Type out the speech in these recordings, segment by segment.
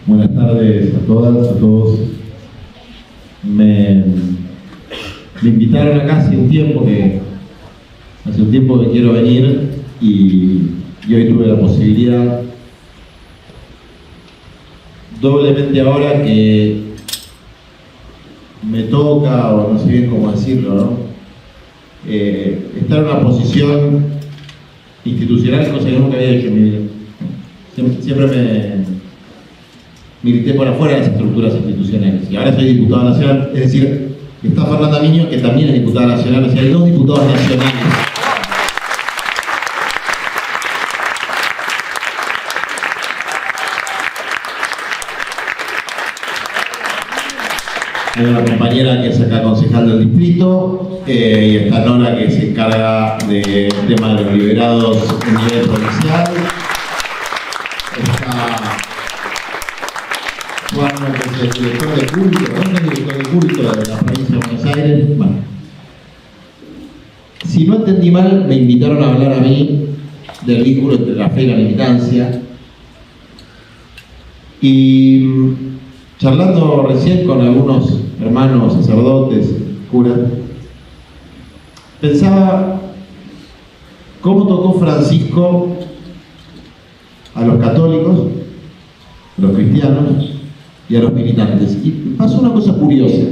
Buenas tardes a todas, a todos. Me invitaron acá hace un tiempo que quiero venir y hoy tuve la posibilidad, doblemente ahora que me toca, o no sé bien cómo decirlo, ¿no? Estar en una posición institucional, cosa que nunca había hecho en mi vida. Siempre me milité por afuera de las estructuras institucionales y ahora soy diputado nacional, es decir, está Fernanda Miño, que también es diputada nacional, o sea, hay dos diputados nacionales. Hay una compañera que es acá concejal del distrito y está Nora, que se encarga del tema de los liberados en nivel provincial. Está Juan, que es el director de culto, ¿no? El director de culto de la provincia de Buenos Aires. Bueno, si no entendí mal, me invitaron a hablar a mí del vínculo entre la fe y la militancia. Y charlando recién con algunos hermanos sacerdotes, curas, pensaba cómo tocó Francisco a los católicos, a los cristianos y a los militantes. Y pasó una cosa curiosa.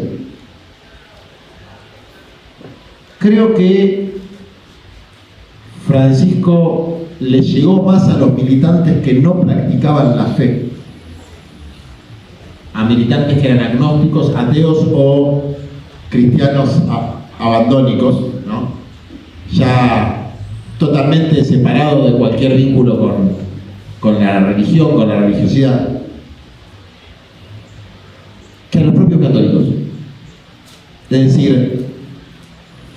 Creo que Francisco le llegó más a los militantes que no practicaban la fe, a militantes que eran agnósticos, ateos o cristianos abandónicos, ¿no? Ya totalmente separados de cualquier vínculo con la religión, con la religiosidad, que a los propios católicos. Es decir,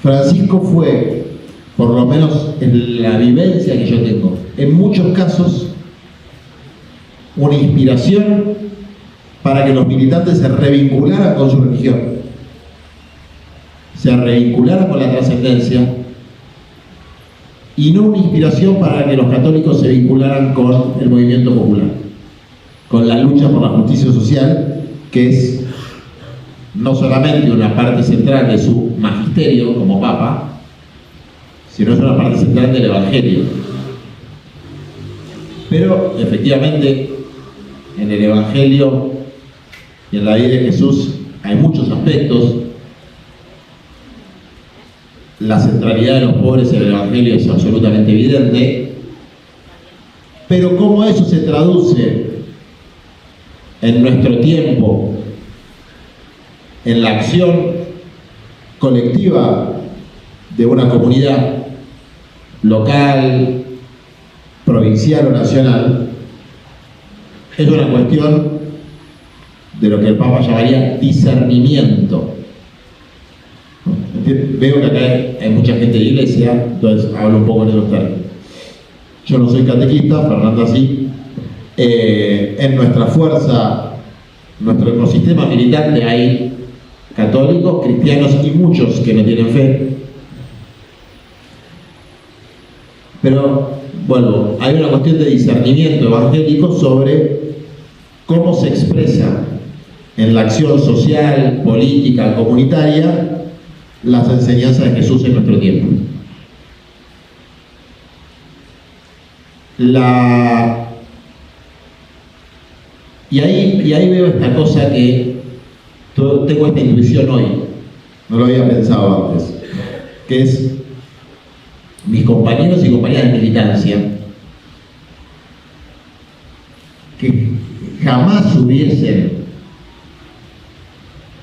Francisco fue, por lo menos en la vivencia que yo tengo, en muchos casos, una inspiración para que los militantes se revincularan con su religión, se revincularan con la trascendencia, y no una inspiración para que los católicos se vincularan con el movimiento popular, con la lucha por la justicia social, que es no solamente una parte central de su magisterio como papa, sino es una parte central del Evangelio. Pero efectivamente en el Evangelio y en la vida de Jesús hay muchos aspectos. La centralidad de los pobres en el Evangelio es absolutamente evidente, pero cómo eso se traduce en nuestro tiempo, en la acción colectiva de una comunidad local, provincial o nacional, es una cuestión de lo que el Papa llamaría discernimiento. Veo que acá hay mucha gente de iglesia, entonces hablo un poco en esos términos. Yo no soy catequista, Fernanda sí. En nuestra fuerza, nuestro ecosistema militante hay católicos, cristianos y muchos que no tienen fe. Pero, vuelvo, hay una cuestión de discernimiento evangélico sobre cómo se expresa en la acción social, política, comunitaria, las enseñanzas de Jesús en nuestro tiempo. Y ahí veo esta cosa que tengo esta intuición hoy, no lo había pensado antes, que es mis compañeros y compañeras de militancia que jamás hubiesen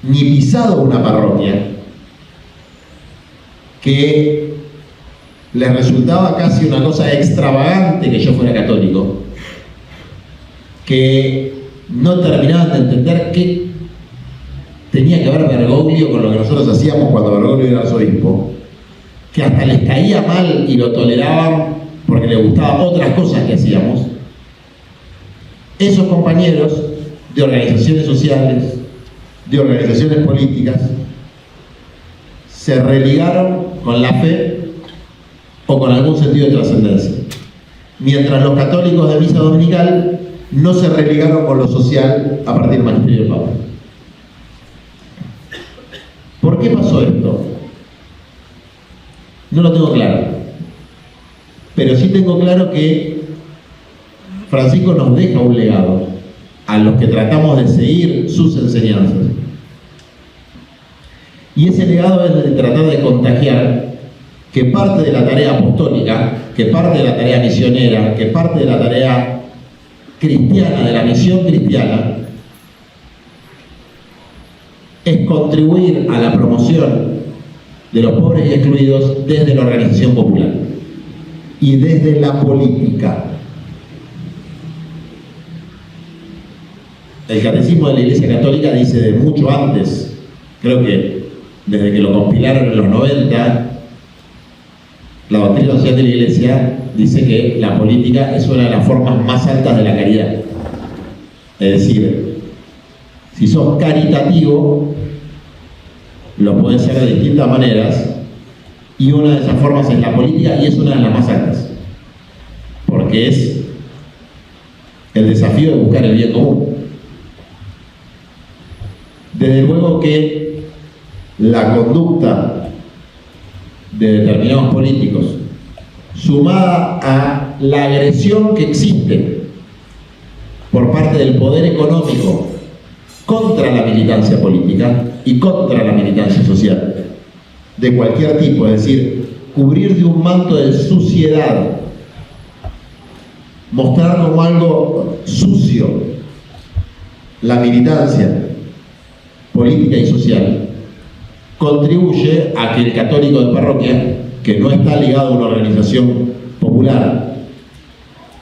ni pisado una parroquia, que les resultaba casi una cosa extravagante que yo fuera católico, que no terminaban de entender qué tenía que ver Bergoglio con lo que nosotros hacíamos cuando Bergoglio era arzobispo, que hasta les caía mal y lo toleraban porque les gustaban otras cosas que hacíamos. Esos compañeros de organizaciones sociales, de organizaciones políticas, se religaron con la fe o con algún sentido de trascendencia. Mientras los católicos de misa dominical no se religaron con lo social a partir del magisterio del Papa. ¿Por qué pasó esto? No lo tengo claro, pero sí tengo claro que Francisco nos deja un legado a los que tratamos de seguir sus enseñanzas. Y ese legado es de tratar de contagiar que parte de la tarea apostólica, que parte de la tarea misionera, que parte de la tarea cristiana, de la misión cristiana, es contribuir a la promoción de los pobres y excluidos desde la organización popular y desde la política. El Catecismo de la Iglesia Católica dice de mucho antes, creo que desde que lo compilaron en los 90, la doctrina social de la Iglesia dice que la política es una de las formas más altas de la caridad. Es decir, si sos caritativo, lo podés hacer de distintas maneras, y una de esas formas es la política, y es una de las más altas, porque es el desafío de buscar el bien común. Desde luego que la conducta de determinados políticos, sumada a la agresión que existe por parte del poder económico contra la militancia política y contra la militancia social, de cualquier tipo, es decir, cubrir de un manto de suciedad, mostrar como algo sucio la militancia política y social, contribuye a que el católico de parroquia, que no está ligado a una organización popular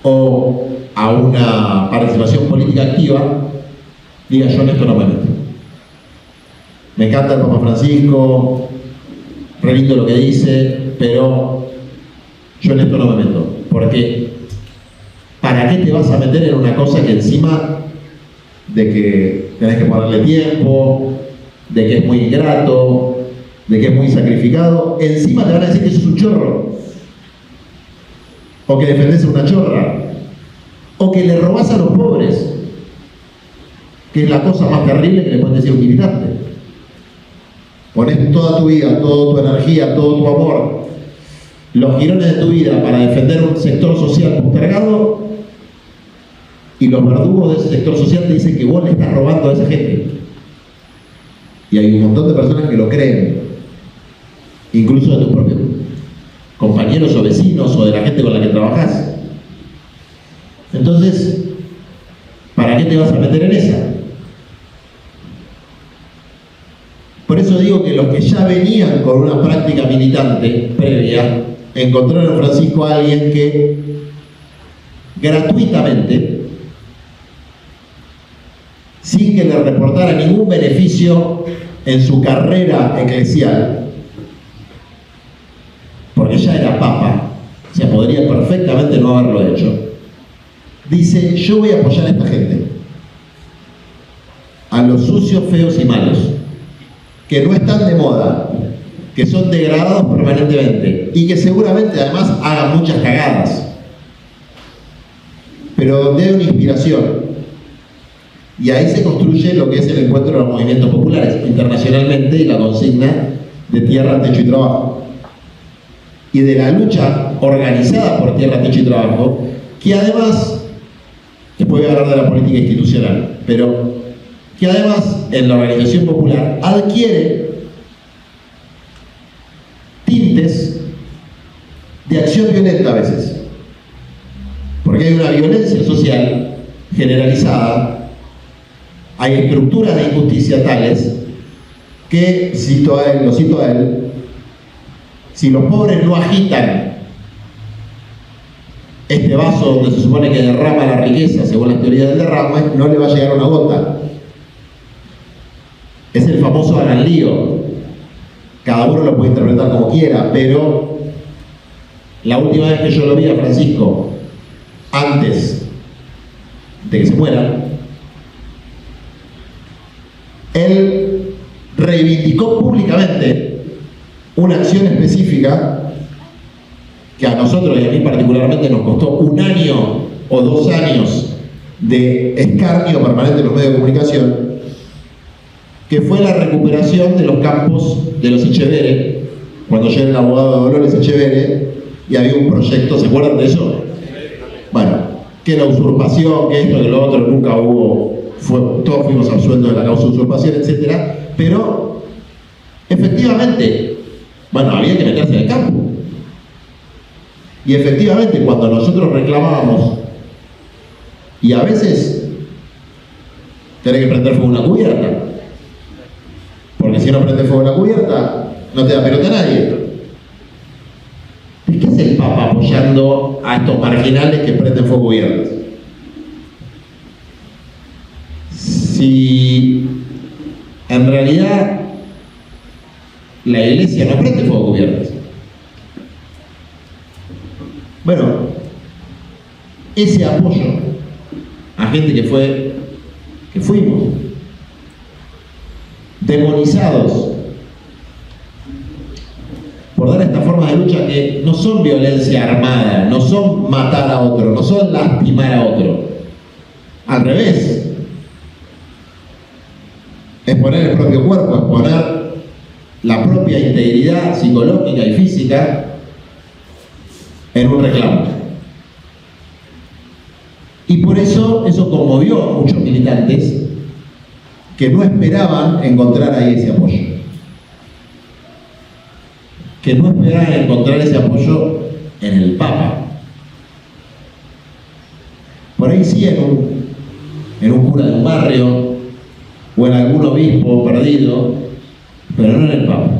o a una participación política activa, diga: yo en esto no me meto. Me encanta el Papa Francisco, re lindo lo que dice, pero yo en esto no me meto. Porque ¿para qué te vas a meter en una cosa que encima de que tenés que ponerle tiempo, de que es muy ingrato, de que es muy sacrificado, encima te van a decir que sos un chorro, o que defendés a una chorra, o que le robás a los pobres, que es la cosa más terrible que le pueden decir a un militante? Pones toda tu vida, toda tu energía, todo tu amor, los girones de tu vida para defender un sector social postergado, y los verdugos de ese sector social te dicen que vos le estás robando a esa gente. Y hay un montón de personas que lo creen, incluso de tus propios compañeros o vecinos o de la gente con la que trabajás. Entonces, ¿para qué te vas a meter en esa? Por eso digo que los que ya venían con una práctica militante previa, encontraron en Francisco a alguien que gratuitamente, sin que le reportara ningún beneficio en su carrera eclesial, porque ya era papa, o sea, podría perfectamente no haberlo hecho, dice: yo voy a apoyar a esta gente, a los sucios, feos y malos, que no están de moda, que son degradados permanentemente y que seguramente además hagan muchas cagadas, pero donde hay una inspiración. Y ahí se construye lo que es el encuentro de los movimientos populares internacionalmente, y la consigna de tierra, techo y trabajo. Y de la lucha organizada por tierra, techo y trabajo, que además, después voy a hablar de la política institucional, pero que además en la organización popular adquiere tintes de acción violenta a veces. Porque hay una violencia social generalizada. Hay estructuras de injusticia tales que, lo cito a él, si los pobres no agitan este vaso donde se supone que derrama la riqueza, según la teoría del derrame, no le va a llegar una gota. Es el famoso hagan lío. Cada uno lo puede interpretar como quiera, pero la última vez que yo lo vi a Francisco, antes de que se muera, él reivindicó públicamente una acción específica que a nosotros y a mí particularmente nos costó 1 año o 2 años de escarnio permanente en los medios de comunicación, que fue la recuperación de los campos de los Echeverre, cuando yo era el abogado de Dolores Echeverre, y había un proyecto, ¿se acuerdan de eso? Bueno, que la usurpación, que esto, que lo otro, nunca hubo, todos fuimos absueltos de la causa de usurpación, etc. Pero, efectivamente, bueno, había que meterse en el campo. Y efectivamente, cuando nosotros reclamábamos, y a veces tenés que prender fuego una cubierta, porque si no prende fuego una cubierta, no te da pelota a nadie. ¿Qué hace el Papa apoyando a estos marginales que prenden fuego cubiertas? Si en realidad la Iglesia no prende fuego cubiertas. Bueno, ese apoyo a gente que fuimos demonizados por dar estas formas de lucha que no son violencia armada, no son matar a otro, no son lastimar a otro. Al revés, exponer el propio cuerpo, exponer la propia integridad psicológica y física en un reclamo. Y por eso conmovió a muchos militantes que no esperaban encontrar ahí ese apoyo. Que no esperaban encontrar ese apoyo en el Papa. Por ahí sí en un cura de un barrio o en algún obispo perdido, pero no en el Papa.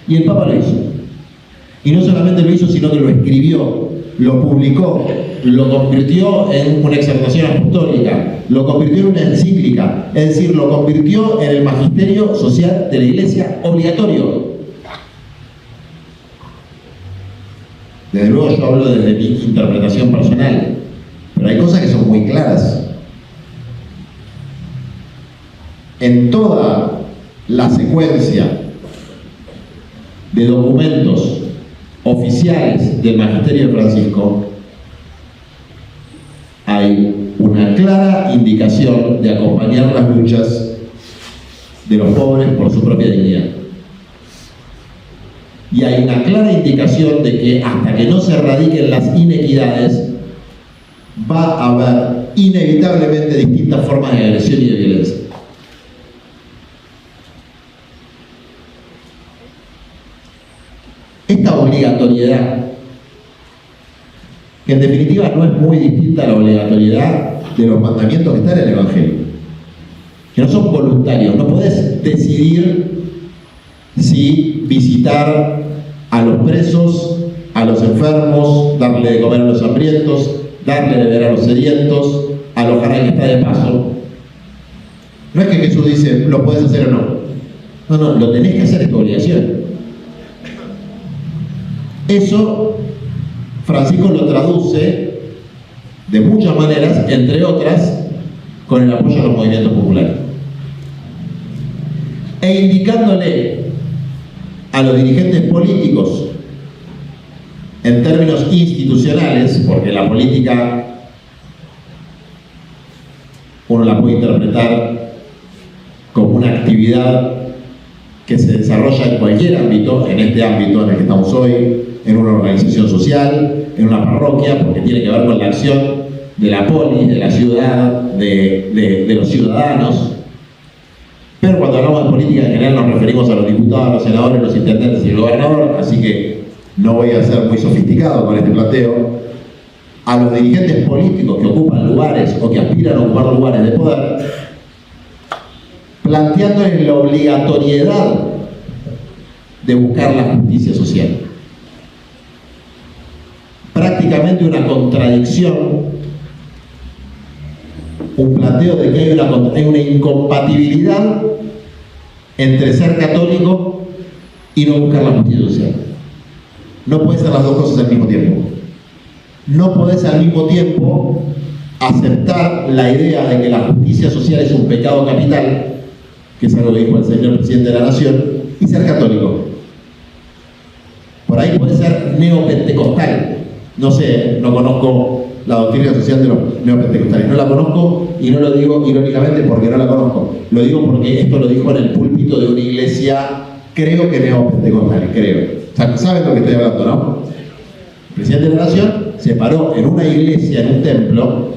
Y el Papa lo hizo. Y no solamente lo hizo, sino que lo escribió, lo publicó, lo convirtió en una exhortación apostólica, lo convirtió en una encíclica, es decir, lo convirtió en el magisterio social de la Iglesia obligatorio. Desde luego yo hablo desde mi interpretación personal, pero hay cosas que son muy claras. En toda la secuencia de documentos oficiales del Magisterio de Francisco hay una clara indicación de acompañar las luchas de los pobres por su propia dignidad. Y hay una clara indicación de que hasta que no se erradiquen las inequidades va a haber inevitablemente distintas formas de agresión y de violencia. Esta obligatoriedad, que en definitiva no es muy distinta a la obligatoriedad de los mandamientos que están en el Evangelio, que no son voluntarios, no podés decidir si visitar a los presos, a los enfermos, darle de comer a los hambrientos, darle de beber a los sedientos, alojar al que está de paso. No es que Jesús dice, lo podés hacer o no. No, lo tenés que hacer, es tu obligación. Eso Francisco lo traduce de muchas maneras, entre otras, con el apoyo a los movimientos populares. E indicándole a los dirigentes políticos, en términos institucionales, porque la política uno la puede interpretar como una actividad que se desarrolla en cualquier ámbito, en este ámbito en el que estamos hoy, en una organización social, en una parroquia, porque tiene que ver con la acción de la polis, de la ciudad, de los ciudadanos. Pero cuando hablamos de política en general nos referimos a los diputados, los senadores, los intendentes y el gobernador, así que no voy a ser muy sofisticado con este planteo. A los dirigentes políticos que ocupan lugares o que aspiran a ocupar lugares de poder, planteándoles la obligatoriedad de buscar la justicia social. Prácticamente una contradicción, un planteo de que hay una incompatibilidad entre ser católico y no buscar la justicia social. No puedes hacer las dos cosas al mismo tiempo. No podés al mismo tiempo aceptar la idea de que la justicia social es un pecado capital, que es algo que dijo el señor presidente de la Nación, y ser católico. Por ahí puede ser neopentecostal. No sé, no conozco la doctrina social de los neopentecostales. No la conozco y no lo digo irónicamente porque no la conozco. Lo digo porque esto lo dijo en el púlpito de una iglesia, creo que neopentecostal, creo. O sea, ¿saben lo que estoy hablando, no? El presidente de la Nación se paró en una iglesia, en un templo,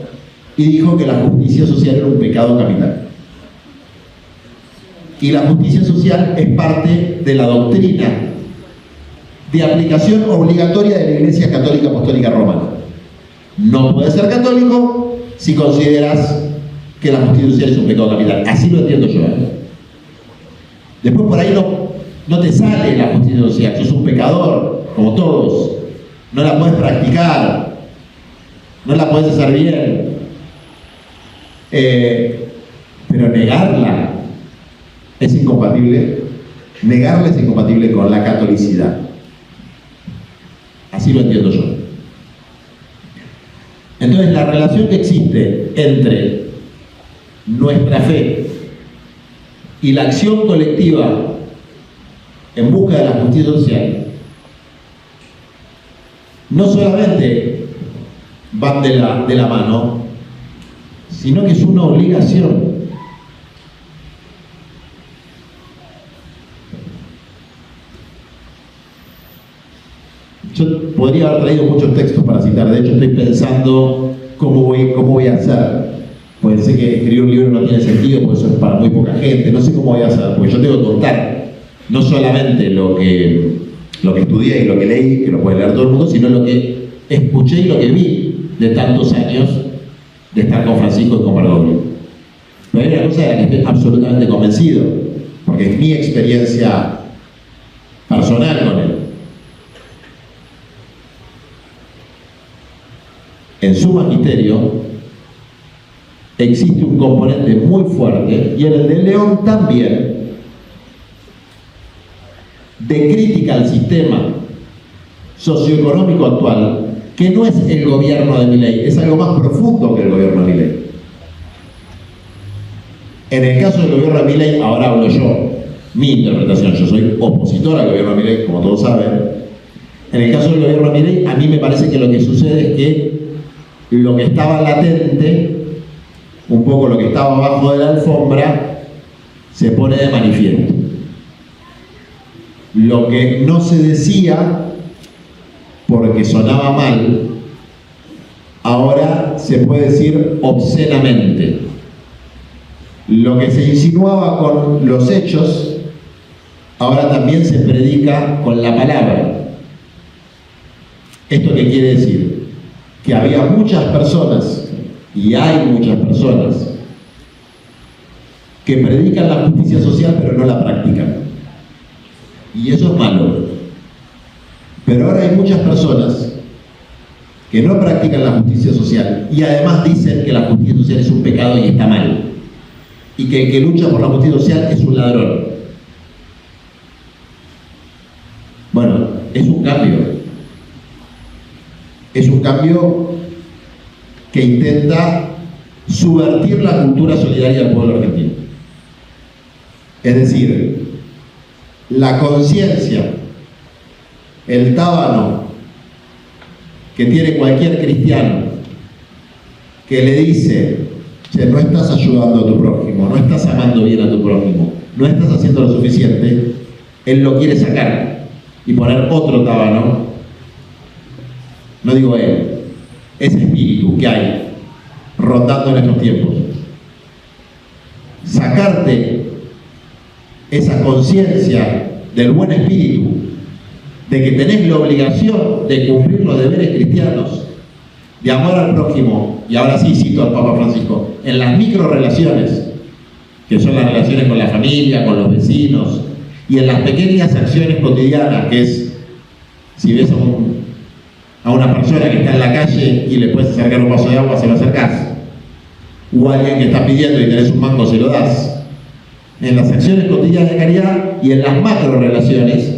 y dijo que la justicia social era un pecado capital. Y la justicia social es parte de la doctrina de aplicación obligatoria de la Iglesia Católica Apostólica Romana. No puedes ser católico si consideras que la justicia social es un pecado capital. Así lo entiendo yo. Después por ahí no te sale la justicia social. Sos un pecador, como todos. No la puedes practicar. No la puedes hacer bien. Pero negarla es incompatible. Negarla es incompatible con la catolicidad. Así lo entiendo yo. Entonces, la relación que existe entre nuestra fe y la acción colectiva en busca de la justicia social no solamente van de la mano, sino que es una obligación. Yo podría haber traído muchos textos para citar, de hecho estoy pensando cómo voy a hacer. Puede ser que escribir un libro no tiene sentido, porque eso es para muy poca gente, no sé cómo voy a hacer, porque yo tengo que contar no solamente lo que estudié y lo que leí, que lo puede leer todo el mundo, sino lo que escuché y lo que vi de tantos años de estar con Francisco y con Bergoglio. Pero hay una cosa de la que estoy absolutamente convencido, porque es mi experiencia personal con él. En su magisterio existe un componente muy fuerte, y en el de León también, de crítica al sistema socioeconómico actual, que no es el gobierno de Milei, es algo más profundo que el gobierno de Milei. En el caso del gobierno de Milei, ahora hablo yo, mi interpretación, yo soy opositor al gobierno de Milei, como todos saben. En el caso del gobierno de Milei, a mí me parece que lo que sucede es que lo que estaba latente, un poco lo que estaba abajo de la alfombra, se pone de manifiesto. Lo que no se decía porque sonaba mal, ahora se puede decir obscenamente. Lo que se insinuaba con los hechos, ahora también se predica con la palabra. ¿Esto qué quiere decir? Que había muchas personas, y hay muchas personas, que predican la justicia social pero no la practican. Y eso es malo. Pero ahora hay muchas personas que no practican la justicia social y además dicen que la justicia social es un pecado y está mal. Y que el que lucha por la justicia social es un ladrón. Bueno, es un cambio. Es un cambio que intenta subvertir la cultura solidaria del pueblo argentino. Es decir, la conciencia, el tábano que tiene cualquier cristiano que le dice: che, no estás ayudando a tu prójimo, no estás amando bien a tu prójimo, no estás haciendo lo suficiente, él lo quiere sacar y poner otro tábano. No digo él, ese espíritu que hay rondando en estos tiempos. Sacarte esa conciencia del buen espíritu, de que tenés la obligación de cumplir los deberes cristianos, de amor al prójimo, y ahora sí cito al Papa Francisco, en las microrelaciones, que son las relaciones con la familia, con los vecinos, y en las pequeñas acciones cotidianas, que es, si ves a una persona que está en la calle y le puedes acercar un vaso de agua, se lo acercás, o a alguien que está pidiendo y tenés un mango, se lo das. En las acciones cotidianas de caridad y en las macro relaciones,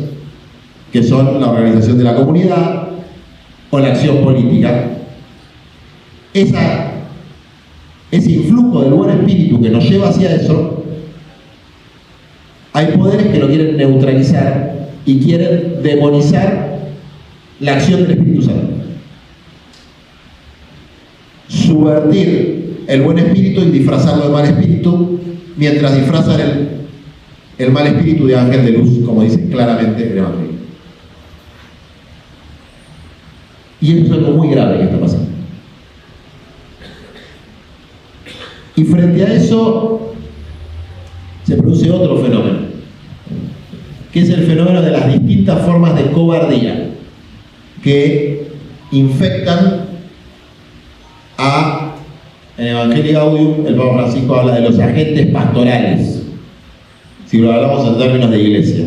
que son la organización de la comunidad o la acción política, ese influjo del buen espíritu que nos lleva hacia eso, hay poderes que lo quieren neutralizar y quieren demonizar la acción del Espíritu Santo. subvertir el buen espíritu y disfrazarlo de mal espíritu, mientras disfrazan el mal espíritu de ángel de luz, como dice claramente el Evangelio. Y eso es algo muy grave que está pasando. Y frente a eso se produce otro fenómeno, que es el fenómeno de las distintas formas de cobardía que infectan en Evangelii Gaudium. El Papa Francisco habla de los agentes pastorales, si lo hablamos en términos de iglesia.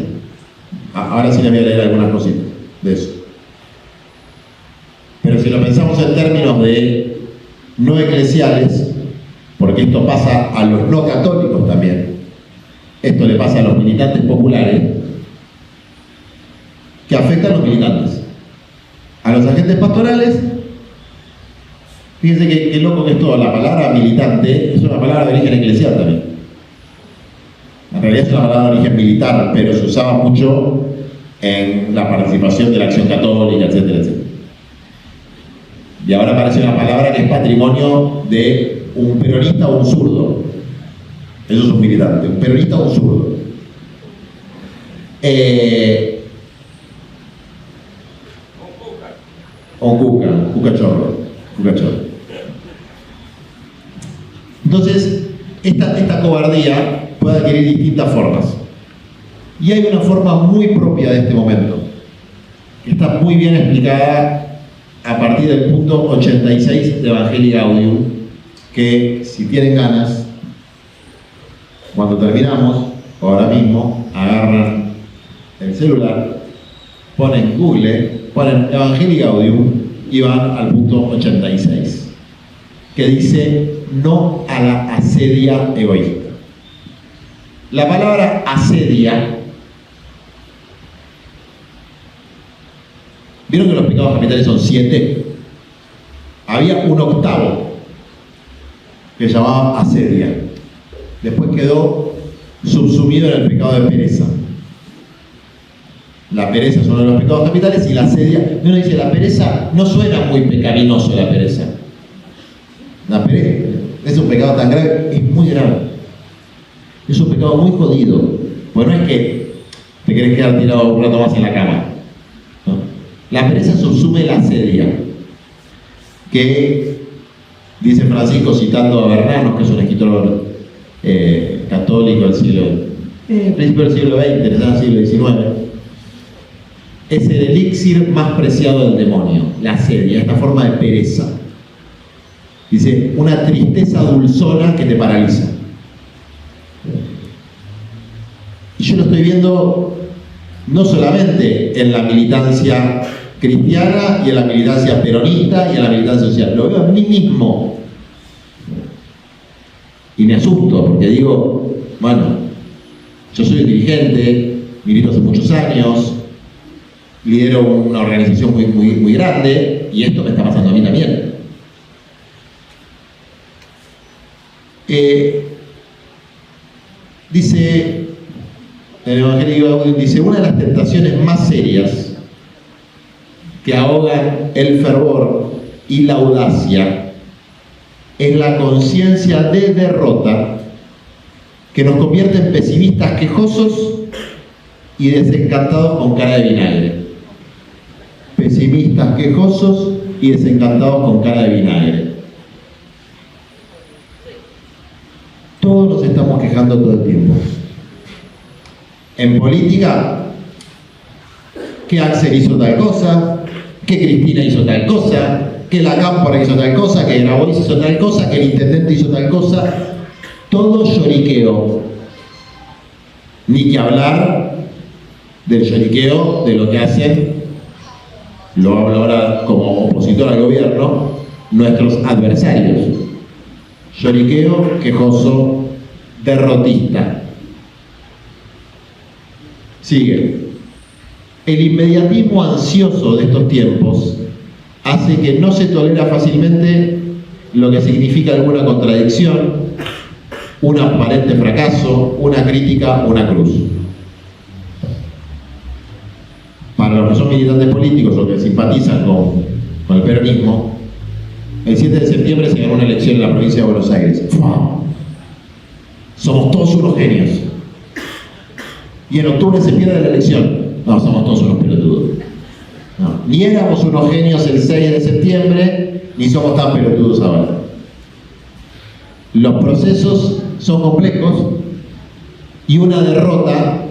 Ahora sí les voy a leer algunas cositas de eso. Pero si lo pensamos en términos de no eclesiales, porque esto pasa a los no católicos también, esto le pasa a los militantes populares, que afectan a los militantes. A los agentes pastorales, fíjense qué loco que es todo. La palabra militante es una palabra de origen eclesial también. En realidad es una palabra de origen militar, pero se usaba mucho en la participación de la acción católica, etcétera, etcétera. Y ahora aparece una palabra que es patrimonio de un peronista o un zurdo. Eso es un militante, un peronista o un zurdo. O cuca chorro. Entonces, esta cobardía puede adquirir distintas formas. Y hay una forma muy propia de este momento, que está muy bien explicada a partir del punto 86 de Evangelii Gaudium, que si tienen ganas, cuando terminamos, o ahora mismo, agarran el celular, ponen Google, ponen Evangelii Gaudium y van al punto 86, que dice no a la asedia egoísta. La palabra asedia, ¿vieron que los pecados capitales son 7? Había un octavo que se llamaba asedia. Después quedó subsumido en el pecado de pereza. La pereza es uno de los pecados capitales y la asedia. Uno dice, la pereza no suena muy pecaminoso, la pereza. La pereza es un pecado tan grave, es muy grave. Es un pecado muy jodido. Pues no es que te querés quedar tirado un rato más en la cama. ¿No? La pereza subsume la asedia, que dice Francisco, citando a Bernanos, que es un escritor católico del principio del siglo XX, del siglo XIX, es el elixir más preciado del demonio, la asedia, esta forma de pereza. Dice, una tristeza dulzona que te paraliza. Y yo lo estoy viendo no solamente en la militancia cristiana y en la militancia peronista y en la militancia social, lo veo en mí mismo. Y me asusto porque digo, bueno, yo soy dirigente, milito hace muchos años, lidero una organización muy grande y esto me está pasando a mí también. Dice en el Evangelio, dice, una de las tentaciones más serias que ahogan el fervor y la audacia es la conciencia de derrota que nos convierte en pesimistas quejosos y desencantados con cara de vinagre. Pesimistas quejosos y desencantados con cara de vinagre. Todos nos estamos quejando todo el tiempo. En política, que Axel hizo tal cosa, que Cristina hizo tal cosa, que la Cámpora hizo tal cosa, que Grabois hizo tal cosa, que el intendente hizo tal cosa. Todo lloriqueo. Ni que hablar del lloriqueo de lo que hacen, lo hablo ahora como opositor al gobierno, nuestros adversarios. Lloriqueo, quejoso, derrotista. Sigue. El inmediatismo ansioso de estos tiempos hace que no se tolera fácilmente lo que significa alguna contradicción, un aparente fracaso, una crítica, una cruz. Para los que son militantes políticos o que simpatizan con el peronismo, El 7 de septiembre se ganó una elección en la provincia de Buenos Aires. ¡Fua! Somos todos unos genios. Y en octubre se pierde la elección. No, somos todos unos pelotudos. No, ni éramos unos genios el 6 de septiembre, ni somos tan pelotudos ahora. Los procesos son complejos y una derrota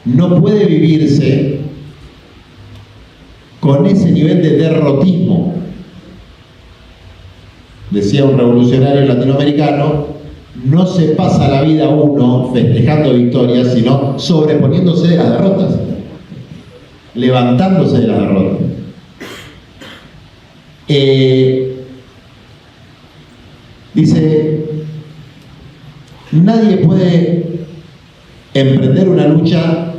no puede vivirse con ese nivel de derrotismo. Decía un revolucionario latinoamericano, no se pasa la vida uno festejando victorias, sino sobreponiéndose de las derrotas, levantándose de las derrotas. Dice, nadie puede emprender una lucha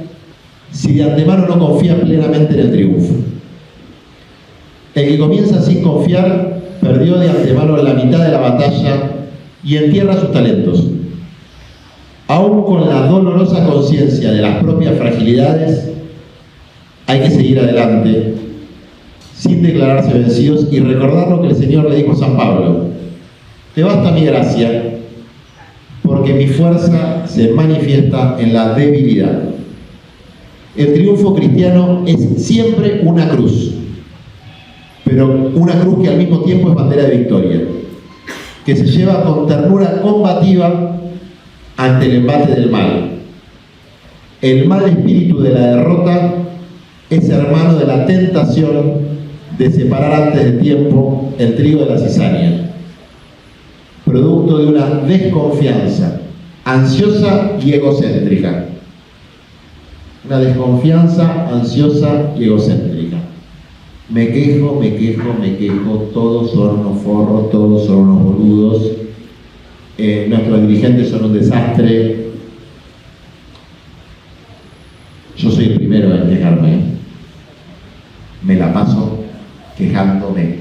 si de antemano no confía plenamente en el triunfo. El que comienza sin confiar perdió de antemano la mitad de la batalla y entierra sus talentos. Aún con la dolorosa conciencia de las propias fragilidades, hay que seguir adelante sin declararse vencidos y recordar lo que el Señor le dijo a San Pablo: te basta mi gracia, porque mi fuerza se manifiesta en la debilidad. El triunfo cristiano es siempre una cruz, pero una cruz que al mismo tiempo es bandera de victoria, que se lleva con ternura combativa ante el embate del mal. El mal espíritu de la derrota es hermano de la tentación de separar antes de tiempo el trigo de la cizaña, producto de una desconfianza ansiosa y egocéntrica. Una desconfianza ansiosa y egocéntrica. Me quejo, todos son unos forros, todos son unos boludos, nuestros dirigentes son un desastre. Yo soy el primero en quejarme, me la paso quejándome.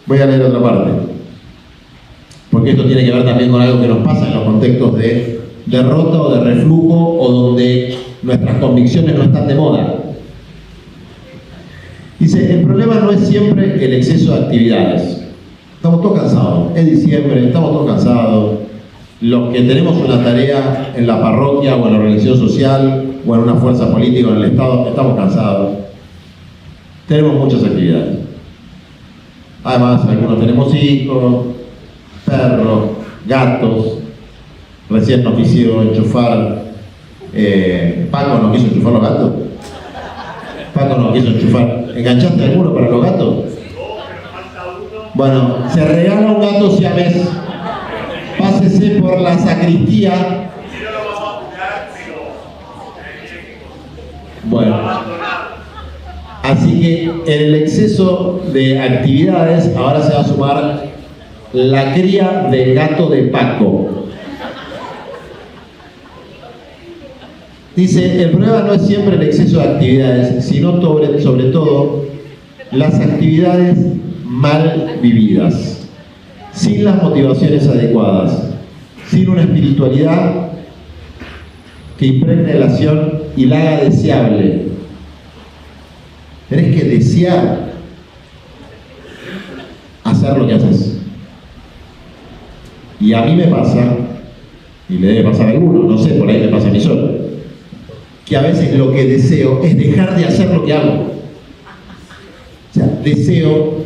Voy a leer otra parte, porque esto tiene que ver también con algo que nos pasa en los contextos de derrota o de reflujo, o donde nuestras convicciones no están de moda. Dice, el problema no es siempre el exceso de actividades. Estamos todos cansados, es diciembre, estamos todos cansados. Los que tenemos una tarea en la parroquia o en la organización social o en una fuerza política o en el Estado, estamos cansados. Tenemos muchas actividades. Además, algunos tenemos hijos, perros, gatos. Recién nos quiso enchufar, Paco nos quiso enchufar los gatos. Paco nos quiso enchufar. ¿Enganchaste alguno para los gatos? Bueno, se regala un gato siamés. Pásese por la sacristía. Bueno, así que en el exceso de actividades ahora se va a sumar la cría del gato de Paco. Dice, el problema no es siempre el exceso de actividades, sino sobre todo las actividades mal vividas, sin las motivaciones adecuadas, sin una espiritualidad que impregne la acción y la haga deseable. Tenés que desear hacer lo que haces. Y a mí me pasa, y le debe pasar a alguno, no sé, por ahí me pasa a mí solo, que a veces lo que deseo es dejar de hacer lo que hago. O sea, deseo,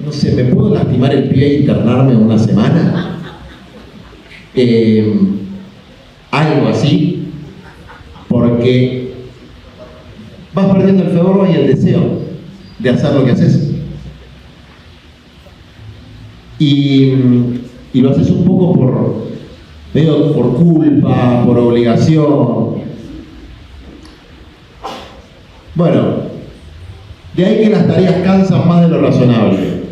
no sé, ¿me puedo lastimar el pie e internarme una semana? Algo así, porque vas perdiendo el fervor y el deseo de hacer lo que haces. Y lo haces un poco medio por culpa, por obligación. Bueno, de ahí que las tareas cansan más de lo razonable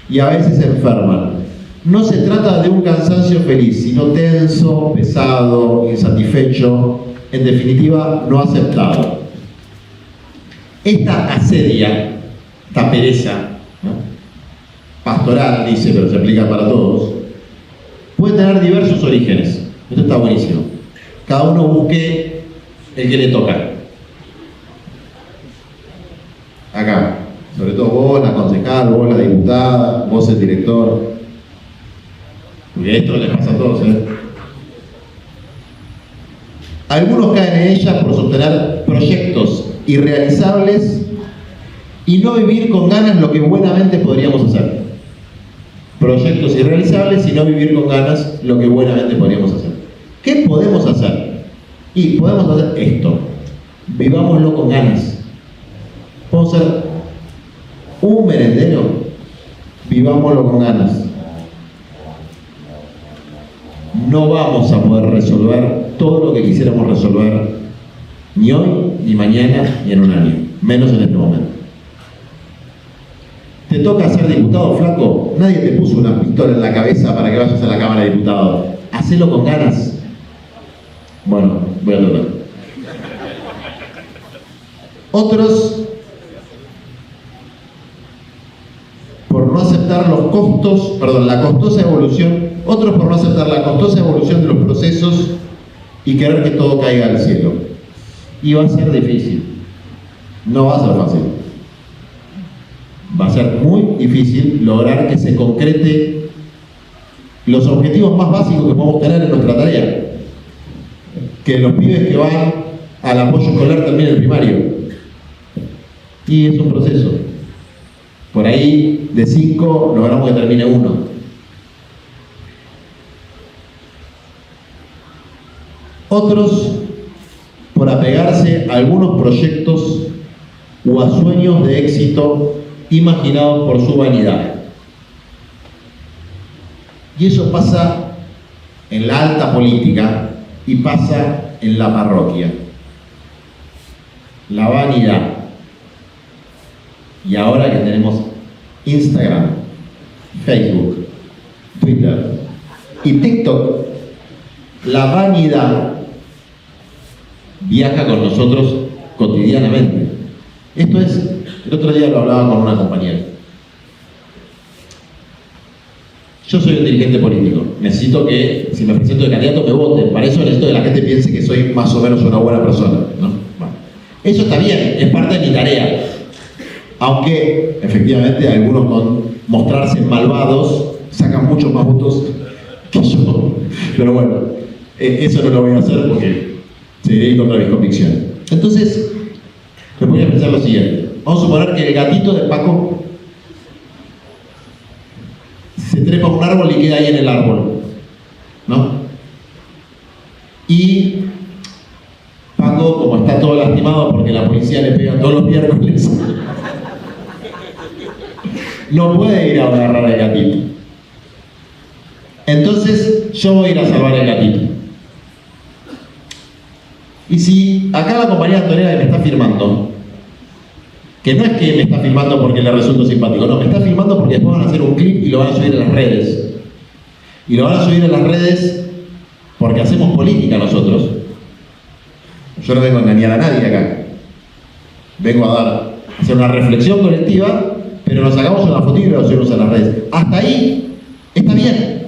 y a veces enferman. No se trata de un cansancio feliz, sino tenso, pesado, insatisfecho, en definitiva, no aceptado. Esta asedia, esta pereza, ¿no?, pastoral, dice, pero se aplica para todos, puede tener diversos orígenes. Esto está buenísimo. Cada uno busque el que le toca. vos la diputada, vos el director, porque esto les pasa a todos, ¿eh? Algunos caen en ella por sostener proyectos irrealizables y no vivir con ganas lo que buenamente podríamos hacer. Proyectos irrealizables y no vivir con ganas lo que buenamente podríamos hacer. ¿Qué podemos hacer? Y podemos hacer esto. Vivámoslo con ganas. Podemos ser un merendero. Vivámoslo con ganas. No vamos a poder resolver todo lo que quisiéramos resolver ni hoy, ni mañana, ni en un año. Menos en este momento. ¿Te toca ser diputado, flaco? Nadie te puso una pistola en la cabeza para que vayas a la Cámara de Diputados. Hacelo con ganas. Bueno, voy a tratar. Otros, por no aceptar los costos, la costosa evolución, otros por no aceptar la costosa evolución de los procesos y querer que todo caiga al cielo. Y va a ser difícil. No va a ser fácil. Va a ser muy difícil lograr que se concrete los objetivos más básicos que podemos tener en nuestra tarea. Que los pibes que van al apoyo escolar terminen el primario. Y es un proceso. Por ahí, de 5, logramos que termine 1. Otros, por apegarse a algunos proyectos o a sueños de éxito imaginados por su vanidad. Y eso pasa en la alta política y pasa en la parroquia. La vanidad. Y ahora que tenemos Instagram, Facebook, Twitter y TikTok, la vanidad viaja con nosotros cotidianamente. Esto es, el otro día lo hablaba con una compañera. Yo soy un dirigente político. Necesito que, si me presento de candidato, me voten. Para eso necesito que la gente piense que soy más o menos una buena persona, ¿no? Bueno, eso está bien, es parte de mi tarea. Aunque, efectivamente, algunos con mostrarse malvados sacan muchos más votos que yo. Pero bueno, eso no lo voy a hacer porque seguiré contra mis convicciones. Entonces, me voy a pensar lo siguiente. Vamos a suponer que el gatito de Paco se trepa a un árbol y queda ahí en el árbol, ¿no? Y Paco, como está todo lastimado porque la policía le pega todos los miércoles, no puede ir a agarrar al gatito. Entonces, yo voy a ir a salvar al gatito. Y si acá la compañía Antonella que me está filmando, que no es que me está filmando porque le resulto simpático, no, me está filmando porque después van a hacer un clip y lo van a subir a las redes. Y lo van a subir a las redes porque hacemos política nosotros. Yo no vengo a engañar a nadie acá. Vengo a hacer una reflexión colectiva, pero nos sacamos una fotito y lo subimos a las redes. Hasta ahí está bien.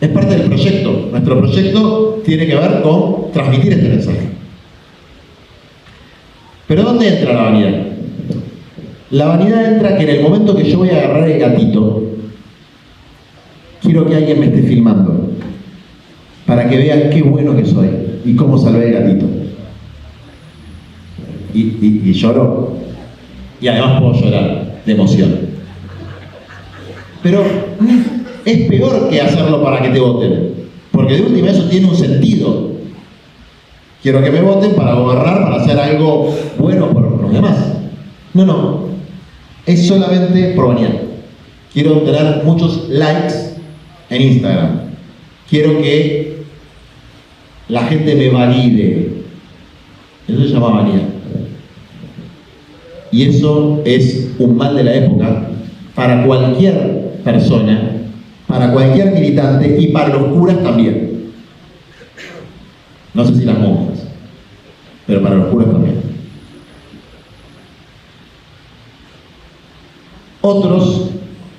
Es parte del proyecto. Nuestro proyecto tiene que ver con transmitir este mensaje. ¿Pero dónde entra la vanidad? La vanidad entra que en el momento que yo voy a agarrar el gatito, quiero que alguien me esté filmando para que vean qué bueno que soy y cómo salvé el gatito. Y lloro. Y además puedo llorar de emoción. Pero es peor que hacerlo para que te voten, porque de última eso tiene un sentido. Quiero que me voten para gobernar, para hacer algo bueno por los demás. No, es solamente por vanidad. Quiero tener muchos likes en Instagram. Quiero que la gente me valide. Eso se llama vanidad. Y eso es un mal de la época para cualquier persona, para cualquier militante y para los curas también. No sé si las monjas, pero para los curas también. Otros,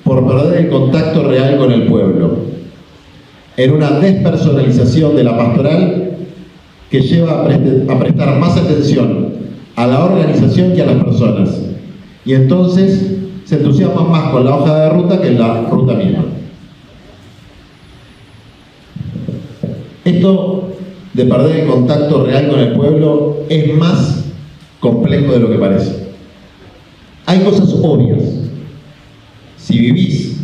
por perder el contacto real con el pueblo, en una despersonalización de la pastoral que lleva a prestar más atención a la organización que a las personas. Y entonces se entusiasman más con la hoja de ruta que en la ruta misma. Esto de perder el contacto real con el pueblo es más complejo de lo que parece. Hay cosas obvias. Si vivís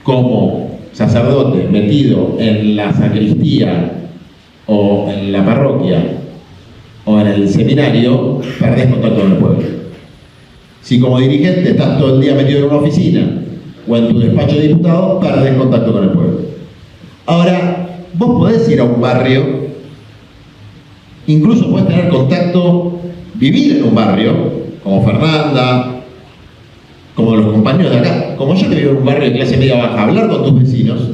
como sacerdote metido en la sacristía o en la parroquia o en el seminario, perdés contacto con el pueblo. Si como dirigente estás todo el día metido en una oficina o en tu despacho de diputado, perdés contacto con el pueblo. Ahora, vos podés ir a un barrio, incluso podés tener contacto, vivir en un barrio, como Fernanda, como los compañeros de acá, como yo que vivo en un barrio de clase media baja, hablar con tus vecinos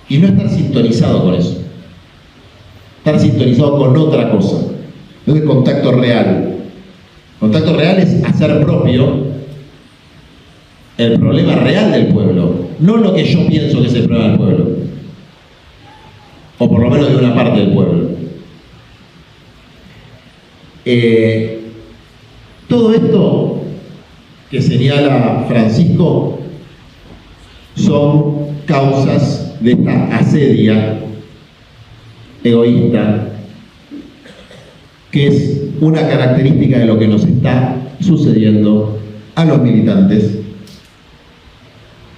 y no estar sintonizado con eso. Estar sintonizado con otra cosa. Entonces, contacto real. Contacto real es hacer propio el problema real del pueblo, no lo que yo pienso que es el problema del pueblo, o por lo menos de una parte del pueblo. Todo esto que señala Francisco son causas de esta asedia egoísta, que es una característica de lo que nos está sucediendo a los militantes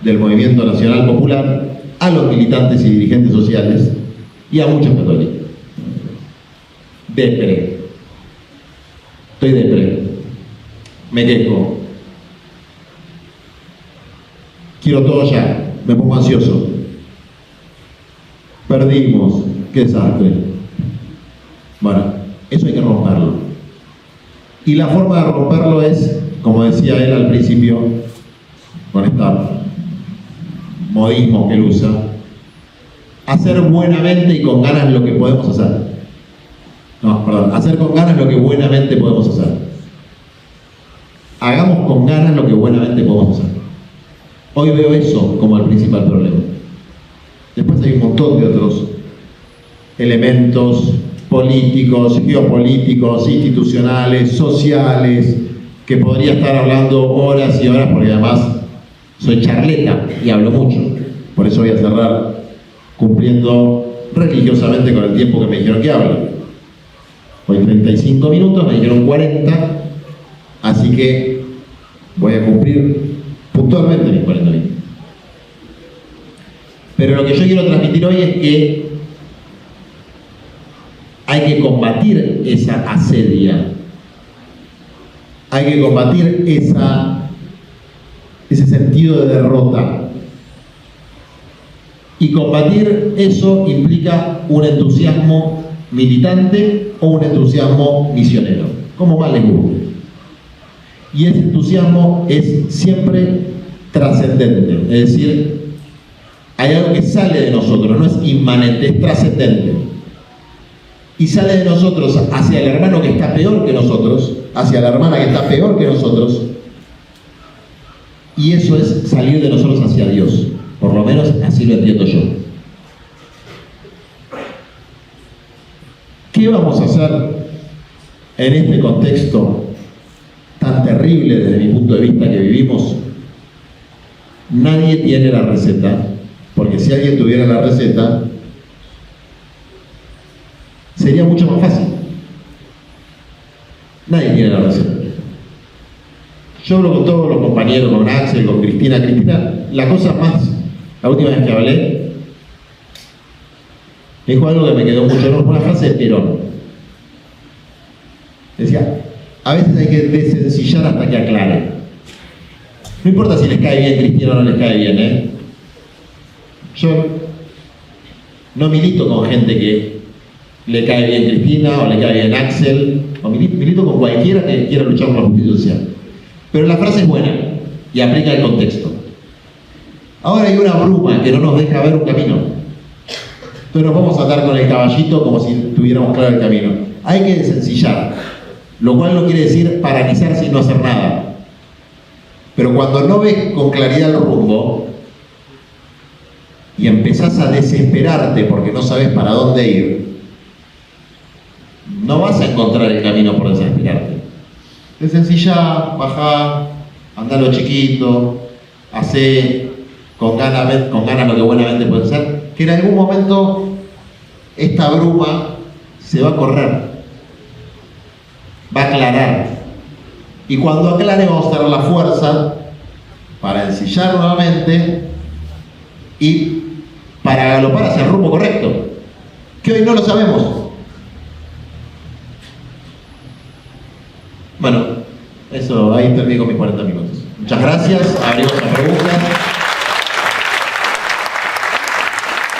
del Movimiento Nacional Popular, a los militantes y dirigentes sociales y a muchos católicos. Depre. Estoy depre. Me quejo. Quiero todo ya. Me pongo ansioso. Perdimos. Qué desastre. Bueno, eso hay que romperlo. Y la forma de romperlo es, como decía él al principio, con esta modismo que él usa, hacer buenamente y con ganas lo que podemos hacer. No, perdón, hacer con ganas lo que buenamente podemos hacer. Hagamos con ganas lo que buenamente podemos hacer. Hoy veo eso como el principal problema. Después hay un montón de otros elementos políticos, geopolíticos, institucionales, sociales, que podría estar hablando horas y horas, porque además soy charleta y hablo mucho. Por eso voy a cerrar cumpliendo religiosamente con el tiempo que me dijeron que hable. Hoy 35 minutos, me dijeron 40, así que voy a cumplir puntualmente mis 40 minutos. Pero lo que yo quiero transmitir hoy es que hay que combatir esa asedia, hay que combatir ese sentido de derrota. Y combatir eso implica un entusiasmo militante o un entusiasmo misionero, como más les guste. Y ese entusiasmo es siempre trascendente, es decir, hay algo que sale de nosotros, no es inmanente, es trascendente. Y sale de nosotros hacia el hermano que está peor que nosotros, hacia la hermana que está peor que nosotros, y eso es salir de nosotros hacia Dios. Por lo menos así lo entiendo yo. ¿Qué vamos a hacer en este contexto tan terrible desde mi punto de vista que vivimos? Nadie tiene la receta, porque si alguien tuviera la receta, sería mucho más fácil. Nadie tiene la receta. Yo hablo con todos los compañeros, con Axel, con Cristina. Cristina, la última vez que hablé, me dijo algo que me quedó mucho, una frase de Perón. Decía, a veces hay que desencillar hasta que aclare. No importa si les cae bien Cristina o no les cae bien, Yo no milito con gente que le cae bien Cristina o le cae bien Axel, o milito con cualquiera que quiera luchar por la justicia social. Pero la frase es buena y aplica el contexto. Ahora hay una bruma que no nos deja ver un camino. Entonces nos vamos a andar con el caballito como si tuviéramos claro el camino. Hay que desencillar, lo cual no quiere decir paralizarse y no hacer nada. Pero cuando no ves con claridad el rumbo y empezás a desesperarte porque no sabes para dónde ir, no vas a encontrar el camino por desesperarte. Desencillá, bajá, andá lo chiquito, hacé con ganas lo que buenamente puede ser, que en algún momento esta bruma se va a correr, va a aclarar. Y cuando aclare vamos a tener la fuerza para ensillar nuevamente y para galopar hacia el rumbo correcto, que hoy no lo sabemos. Bueno, eso, ahí termino con mis 40 minutos. Muchas gracias, abrimos las preguntas.